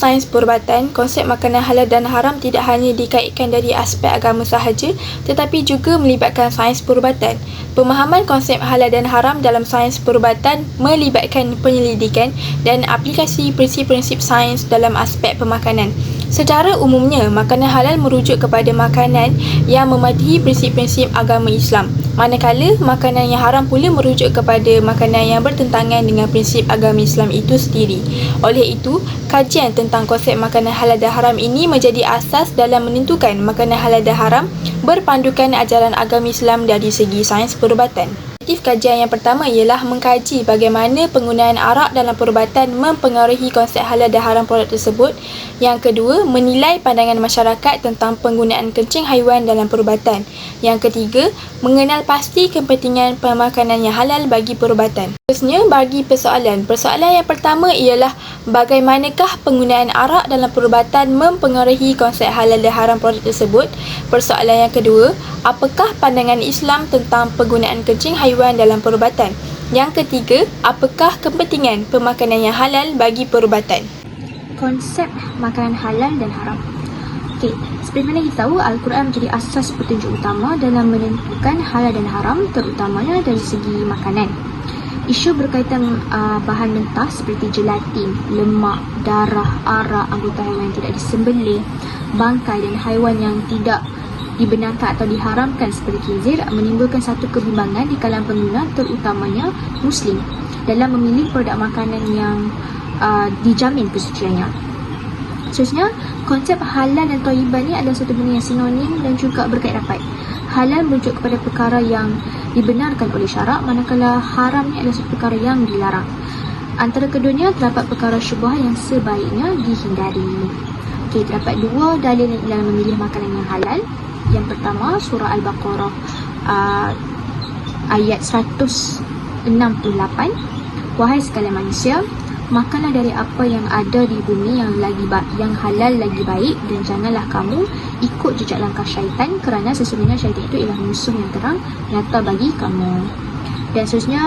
sains perubatan, konsep makanan halal dan haram tidak hanya dikaitkan dari aspek agama sahaja, tetapi juga melibatkan sains perubatan. Pemahaman konsep halal dan haram dalam sains perubatan melibatkan penyelidikan dan aplikasi prinsip-prinsip sains dalam aspek pemakanan. Secara umumnya, makanan halal merujuk kepada makanan yang mematuhi prinsip-prinsip agama Islam. Manakala, makanan yang haram pula merujuk kepada makanan yang bertentangan dengan prinsip agama Islam itu sendiri. Oleh itu, kajian tentang konsep makanan halal dan haram ini menjadi asas dalam menentukan makanan halal dan haram berpandukan ajaran agama Islam dari segi sains perubatan. Objektif kajian yang pertama ialah mengkaji bagaimana penggunaan arak dalam perubatan mempengaruhi konsep halal dan haram produk tersebut. Yang kedua, menilai pandangan masyarakat tentang penggunaan kencing haiwan dalam perubatan. Yang ketiga, mengenal pasti kepentingan pemakanan yang halal bagi perubatan. Seterusnya, bagi persoalan yang pertama ialah bagaimanakah penggunaan arak dalam perubatan mempengaruhi konsep halal dan haram produk tersebut. Persoalan yang kedua, apakah pandangan Islam tentang penggunaan kencing haiwan dalam perubatan? Yang ketiga, apakah kepentingan pemakanan yang halal bagi perubatan? Konsep makanan halal dan haram. Okey, seperti mana kita tahu, Al-Quran menjadi asas petunjuk utama dalam menentukan halal dan haram, terutamanya dari segi makanan. Isu berkaitan bahan mentah seperti gelatin, lemak, darah, arak, anggota haiwan yang tidak disembelih, bangkai dan haiwan yang tidak dibenarkan atau diharamkan seperti khinzir menimbulkan satu kebimbangan di kalangan pengguna, terutamanya Muslim, dalam memilih produk makanan yang dijamin kesuciannya. Seterusnya, konsep halal dan thayyiban ni adalah satu benda yang sinonim dan juga berkait rapat. Halal merujuk kepada perkara yang dibenarkan oleh syarak, manakala haram ni adalah satu perkara yang dilarang. Antara keduanya terdapat perkara syubhah yang sebaiknya dihindari. Okey, terdapat dua dalil dalam memilih makanan yang halal. Yang pertama, surah Al-Baqarah ayat 168. Wahai sekalian manusia, makanlah dari apa yang ada di bumi yang halal lagi baik, dan janganlah kamu ikut jejak langkah syaitan, kerana sesungguhnya syaitan itu ialah musuh yang terang nyata bagi kamu. Dan seterusnya,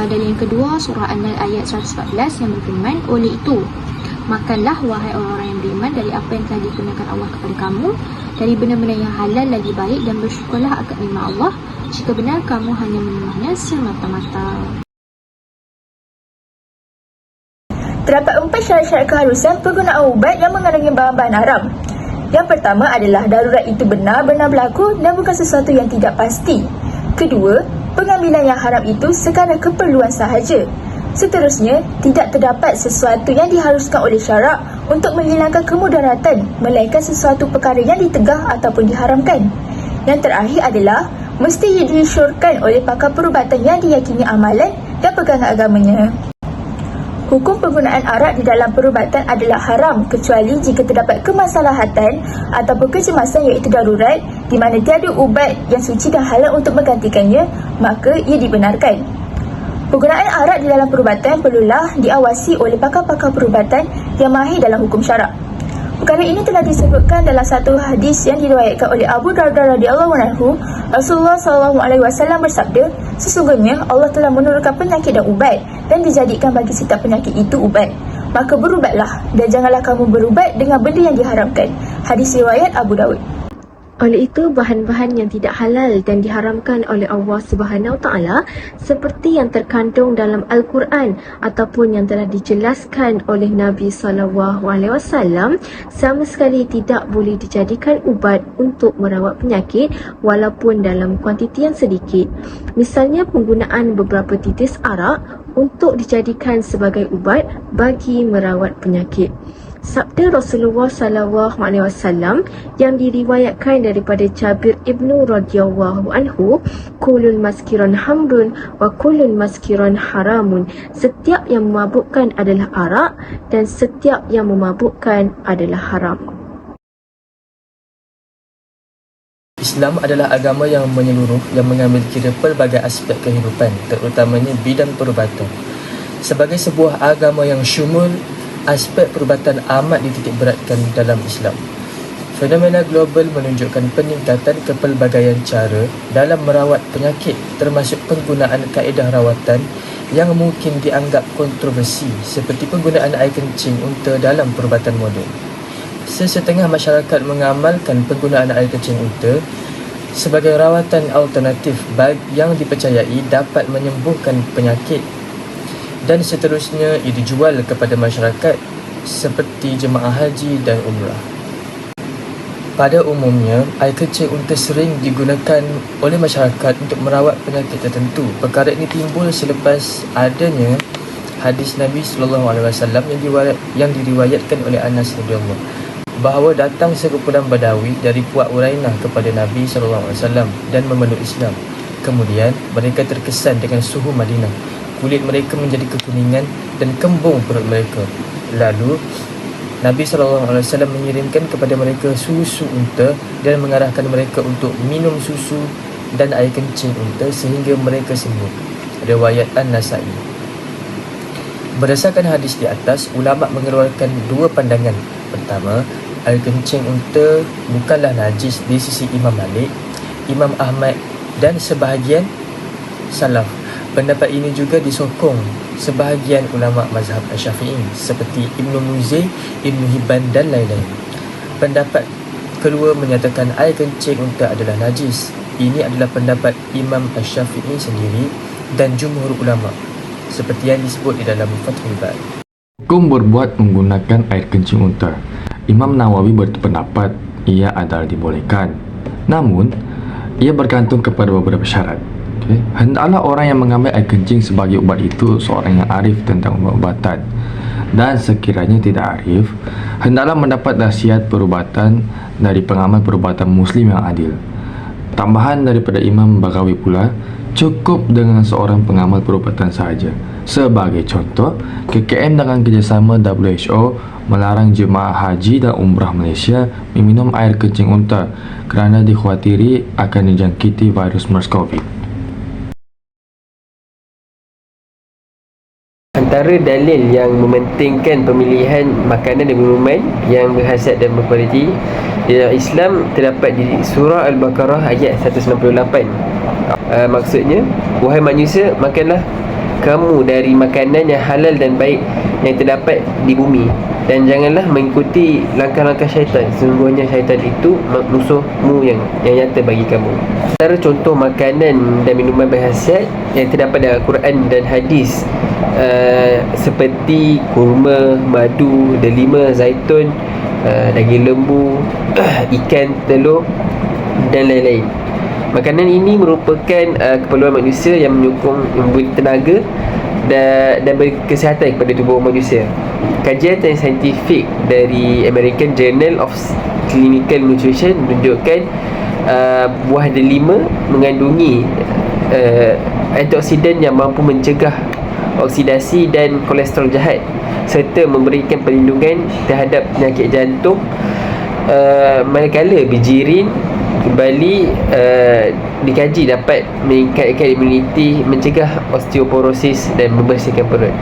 dari yang kedua, surah An-Nahl ayat 114 yang berfirman, oleh itu makanlah wahai orang-orang yang beriman dari apa yang telah dikurniakan Allah kepada kamu, dari benda-benda yang halal lagi baik, dan bersyukurlah akan nikmat Allah jika benar kamu hanya menerimanya semata-mata. Terdapat 4 syarat-syarat keharusan penggunaan ubat yang mengandungi bahan-bahan haram. Yang pertama adalah darurat itu benar-benar berlaku dan bukan sesuatu yang tidak pasti. Kedua, pengambilan yang haram itu sekadar keperluan sahaja. Seterusnya, tidak terdapat sesuatu yang diharuskan oleh syarak untuk menghilangkan kemudaratan, melainkan sesuatu perkara yang ditegah ataupun diharamkan. Yang terakhir adalah mesti disyorkan oleh pakar perubatan yang diyakini amalan dan pegangan agamanya. Hukum penggunaan arak di dalam perubatan adalah haram kecuali jika terdapat kemaslahatan ataupun kecemasan iaitu darurat di mana tiada ubat yang suci dan halal untuk menggantikannya, maka ia dibenarkan. Penggunaan arak di dalam perubatan perlulah diawasi oleh pakar-pakar perubatan yang mahir dalam hukum syarak. Perkara ini telah disebutkan dalam satu hadis yang diriwayatkan oleh Abu Darda radhiyallahu anhu. Rasulullah SAW bersabda, sesungguhnya Allah telah menurunkan penyakit dan ubat, dan dijadikan bagi setiap penyakit itu ubat. Maka berubatlah, dan janganlah kamu berubat dengan benda yang diharamkan. Hadis riwayat Abu Dawud. Oleh itu, bahan-bahan yang tidak halal dan diharamkan oleh Allah Subhanahu Taala seperti yang terkandung dalam Al-Quran ataupun yang telah dijelaskan oleh Nabi SAW sama sekali tidak boleh dijadikan ubat untuk merawat penyakit walaupun dalam kuantiti yang sedikit. Misalnya penggunaan beberapa titis arak untuk dijadikan sebagai ubat bagi merawat penyakit. Sabda Rasulullah SAW yang diriwayatkan daripada Jabir ibnu radhiyallahu anhu, kulul maskiron hamrun wa kulul maskiron haramun. Setiap yang memabukkan adalah arak dan setiap yang memabukkan adalah haram. Islam adalah agama yang menyeluruh yang mengambil kira pelbagai aspek kehidupan, terutamanya bidang perubatan. Sebagai sebuah agama yang syumul, aspek perubatan amat dititikberatkan dalam Islam. Fenomena global menunjukkan peningkatan kepelbagaian cara dalam merawat penyakit, termasuk penggunaan kaedah rawatan yang mungkin dianggap kontroversi seperti penggunaan air kencing unta dalam perubatan moden. Sesetengah masyarakat mengamalkan penggunaan air kencing unta sebagai rawatan alternatif yang dipercayai dapat menyembuhkan penyakit, dan seterusnya ia dijual kepada masyarakat seperti jemaah haji dan umrah. Pada umumnya, air kencing unta sering digunakan oleh masyarakat untuk merawat penyakit tertentu. Perkara ini timbul selepas adanya hadis Nabi SAW yang diriwayatkan oleh Anas radhiyallahu bahawa datang sekumpulan Badawi dari Puak Urainah kepada Nabi SAW dan memeluk Islam. Kemudian mereka terkesan dengan suhu Madinah. Kulit mereka menjadi kekuningan dan kembung perut mereka. Lalu Nabi SAW mengirimkan kepada mereka susu unta dan mengarahkan mereka untuk minum susu dan air kencing unta sehingga mereka sembuh. Riwayat An-Nasa'i. Berdasarkan hadis di atas, ulama mengeluarkan dua pandangan. Pertama, air kencing unta bukanlah najis di sisi Imam Malik, Imam Ahmad dan sebahagian salaf. Pendapat ini juga disokong sebahagian ulama mazhab Syafi'i seperti Ibnu Muzir, Ibnu Hibban dan lain-lain. Pendapat kedua menyatakan air kencing unta adalah najis. Ini adalah pendapat Imam Syafi'i sendiri dan jumhur ulama seperti yang disebut di dalam Fathul Bari. Hukum berbuat menggunakan air kencing unta. Imam Nawawi berpendapat ia adalah dibolehkan. Namun, ia bergantung kepada beberapa syarat. Hendaklah orang yang mengambil air kencing sebagai ubat itu seorang yang arif tentang ubat-ubatan, dan sekiranya tidak arif, hendaklah mendapat nasihat perubatan dari pengamal perubatan muslim yang adil. Tambahan daripada Imam Baghawi pula, cukup dengan seorang pengamal perubatan sahaja. Sebagai contoh, KKM dengan kerjasama WHO melarang jemaah haji dan umrah Malaysia meminum air kencing unta kerana dikhawatiri akan dijangkiti virus MERS-CoV. Antara dalil yang mementingkan pemilihan makanan dan minuman yang berkhasiat dan berkualiti di dalam Islam terdapat di surah Al-Baqarah ayat 198. Maksudnya, wahai manusia, makanlah kamu dari makanan yang halal dan baik yang terdapat di bumi, dan janganlah mengikuti langkah-langkah syaitan. Sesungguhnya syaitan itu musuhmu yang nyata bagi kamu. Antara contoh makanan dan minuman berkhasiat yang terdapat dalam Al-Quran dan hadis seperti kurma, madu, delima, zaitun, daging lembu, ikan, telur dan lain-lain. Makanan ini merupakan keperluan manusia yang menyokong, memberi tenaga dan berkesihatan kepada tubuh manusia. Kajian saintifik dari American Journal of Clinical Nutrition menunjukkan buah delima mengandungi antioksidan yang mampu mencegah oksidasi dan kolesterol jahat serta memberikan perlindungan terhadap penyakit jantung, manakala bijirin kembali dikaji dapat meningkatkan imuniti, mencegah osteoporosis dan membersihkan perut.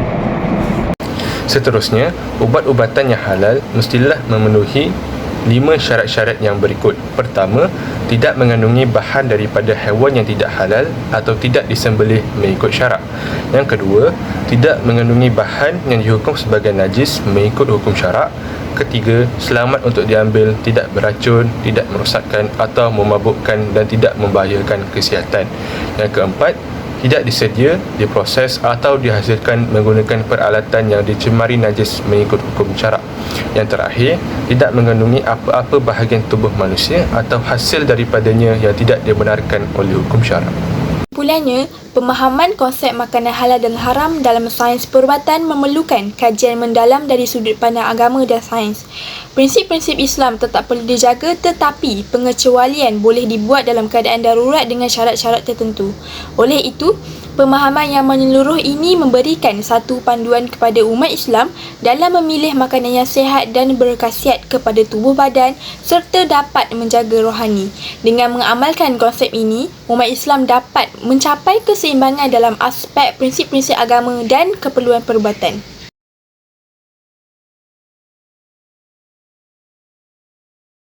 Seterusnya, ubat-ubatan yang halal mestilah memenuhi 5 syarat-syarat yang berikut. Pertama, tidak mengandungi bahan daripada haiwan yang tidak halal atau tidak disembelih mengikut syarak. Yang kedua, tidak mengandungi bahan yang dihukum sebagai najis mengikut hukum syarak. Ketiga, selamat untuk diambil, tidak beracun, tidak merosakkan atau memabukkan dan tidak membahayakan kesihatan. Yang keempat, tidak disedia, diproses atau dihasilkan menggunakan peralatan yang dicemari najis mengikut hukum syarak. Yang terakhir, tidak mengandungi apa-apa bahagian tubuh manusia atau hasil daripadanya yang tidak dibenarkan oleh hukum syarak. Kesimpulannya, pemahaman konsep makanan halal dan haram dalam sains perubatan memerlukan kajian mendalam dari sudut pandang agama dan sains. Prinsip-prinsip Islam tetap perlu dijaga, tetapi pengecualian boleh dibuat dalam keadaan darurat dengan syarat-syarat tertentu. Oleh itu, pemahaman yang menyeluruh ini memberikan satu panduan kepada umat Islam dalam memilih makanan yang sihat dan berkhasiat kepada tubuh badan serta dapat menjaga rohani. Dengan mengamalkan konsep ini, umat Islam dapat mencapai keseimbangan dalam aspek prinsip-prinsip agama dan keperluan perubatan.